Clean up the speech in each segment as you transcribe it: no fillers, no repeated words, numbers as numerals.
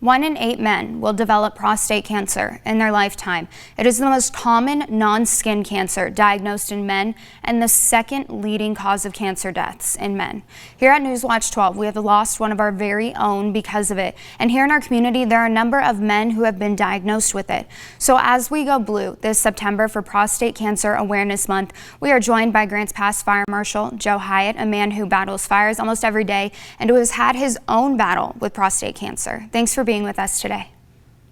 1 in 8 men will develop prostate cancer in their lifetime. It is the most common non-skin cancer diagnosed in men and the second leading cause of cancer deaths in men. Here at Newswatch 12, we have lost one of our very own because of it. And here in our community, there are a number of men who have been diagnosed with it. So as we go blue this September for Prostate Cancer Awareness Month, we are joined by Grant's Pass Fire Marshal, Joe Hyatt, a man who battles fires almost every day and who has had his own battle with prostate cancer. Thanks for being with us today.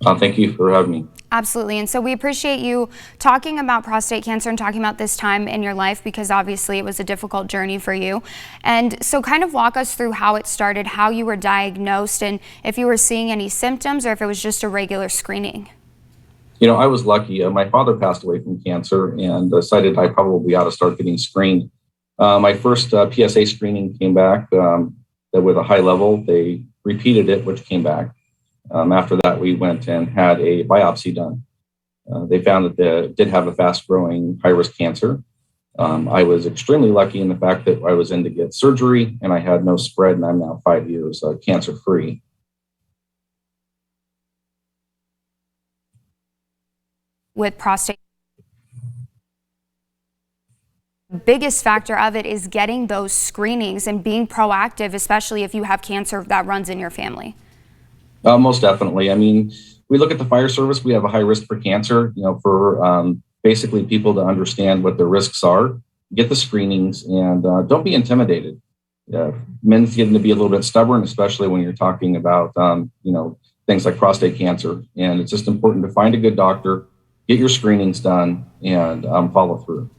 Thank you for having me. Absolutely. And so we appreciate you talking about prostate cancer and talking about this time in your life, because obviously it was a difficult journey for you. And so kind of walk us through how it started, how you were diagnosed, and if you were seeing any symptoms or if it was just a regular screening. You know, I was lucky. My father passed away from cancer and decided I probably ought to start getting screened. My first PSA screening came back with a high level. They repeated it, which came back. After that, we went and had a biopsy done. They found that they did have a fast-growing, high-risk cancer. I was extremely lucky in the fact that I was in to get surgery and I had no spread, and I'm now 5 years cancer-free. With prostate, the biggest factor of it is getting those screenings and being proactive, especially if you have cancer that runs in your family. Most definitely. I mean, we look at the fire service, we have a high risk for cancer, you know, for basically people to understand what the risks are, get the screenings, and don't be intimidated. Men's getting to be a little bit stubborn, especially when you're talking about, you know, things like prostate cancer. And it's just important to find a good doctor, get your screenings done, and follow through.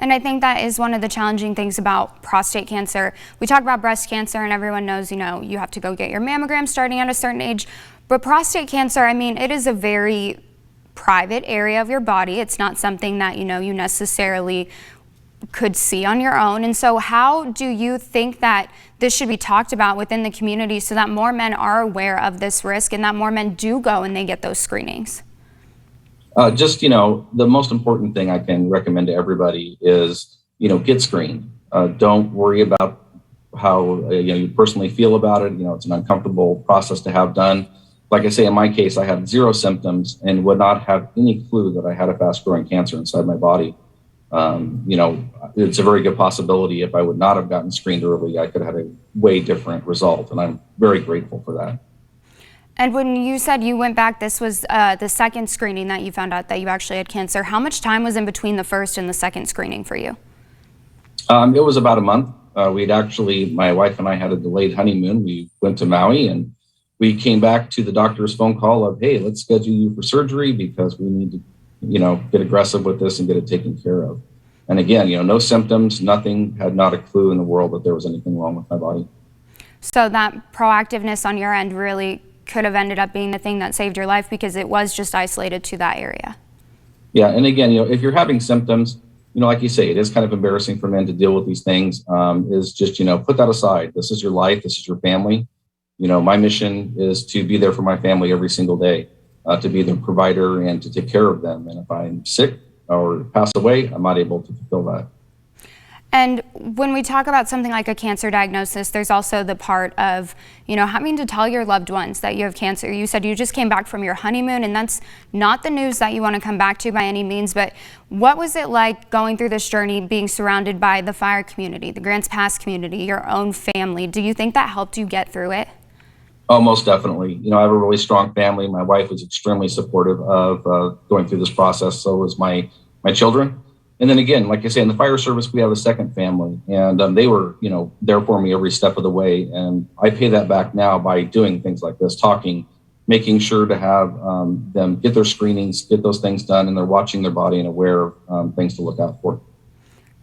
And I think that is one of the challenging things about prostate cancer. We talk about breast cancer and everyone knows, you know, you have to go get your mammogram starting at a certain age. But prostate cancer, I mean, it is a very private area of your body. It's not something that, you know, you necessarily could see on your own. And so how do you think that this should be talked about within the community so that more men are aware of this risk and that more men do go and they get those screenings? Just, you know, the most important thing I can recommend to everybody is, you know, get screened. Don't worry about how you personally feel about it. You know, it's an uncomfortable process to have done. Like I say, in my case, I had 0 symptoms and would not have any clue that I had a fast-growing cancer inside my body. You know, it's a very good possibility if I would not have gotten screened early, I could have had a way different result, and I'm very grateful for that. And when you said you went back, this was the second screening that you found out that you actually had cancer. How much time was in between the first and the second screening for you? It was about a month. My wife and I had a delayed honeymoon. We went to Maui and we came back to the doctor's phone call of, hey, let's schedule you for surgery because we need to, you know, get aggressive with this and get it taken care of. And again, you know, no symptoms, nothing, had not a clue in the world that there was anything wrong with my body. So that proactiveness on your end really could have ended up being the thing that saved your life because it was just isolated to that area. Yeah, and again, you know, if you're having symptoms, you know, like you say, it is kind of embarrassing for men to deal with these things, is just, you know, put that aside. This is your life, this is your family. You know, my mission is to be there for my family every single day, to be their provider and to take care of them. And if I'm sick or pass away, I'm not able to fulfill that. And when we talk about something like a cancer diagnosis, there's also the part of, you know, having to tell your loved ones that you have cancer. You said you just came back from your honeymoon, and that's not the news that you want to come back to by any means, but what was it like going through this journey, being surrounded by the fire community, the Grants Pass community, your own family? Do you think that helped you get through it? Oh, most definitely. You know, I have a really strong family. My wife was extremely supportive of going through this process. So was my children. And then again, like I say, in the fire service, we have a second family, and they were, you know, there for me every step of the way. And I pay that back now by doing things like this, talking, making sure to have them get their screenings, get those things done, and they're watching their body and aware of things to look out for.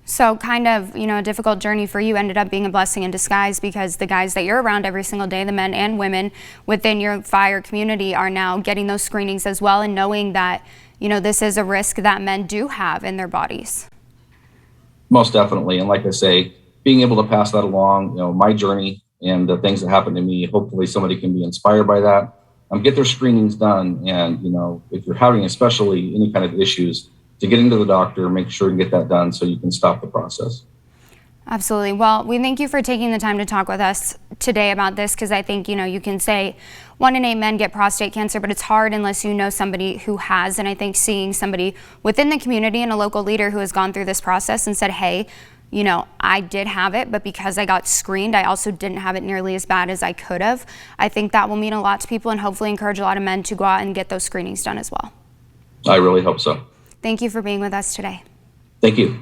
So kind of, you know, a difficult journey for you ended up being a blessing in disguise because the guys that you're around every single day, the men and women within your fire community are now getting those screenings as well and knowing that, you know, this is a risk that men do have in their bodies. Most definitely. And like I say, being able to pass that along, you know, my journey and the things that happened to me, hopefully somebody can be inspired by that. Get their screenings done. And, you know, if you're having especially any kind of issues, to get into the doctor, make sure to get that done so you can stop the process. Absolutely. Well, we thank you for taking the time to talk with us today about this, because I think, you can say 1 in 8 men get prostate cancer, but it's hard unless you know somebody who has. And I think seeing somebody within the community and a local leader who has gone through this process and said, hey, I did have it, but because I got screened, I also didn't have it nearly as bad as I could have. I think that will mean a lot to people and hopefully encourage a lot of men to go out and get those screenings done as well. I really hope so. Thank you for being with us today. Thank you.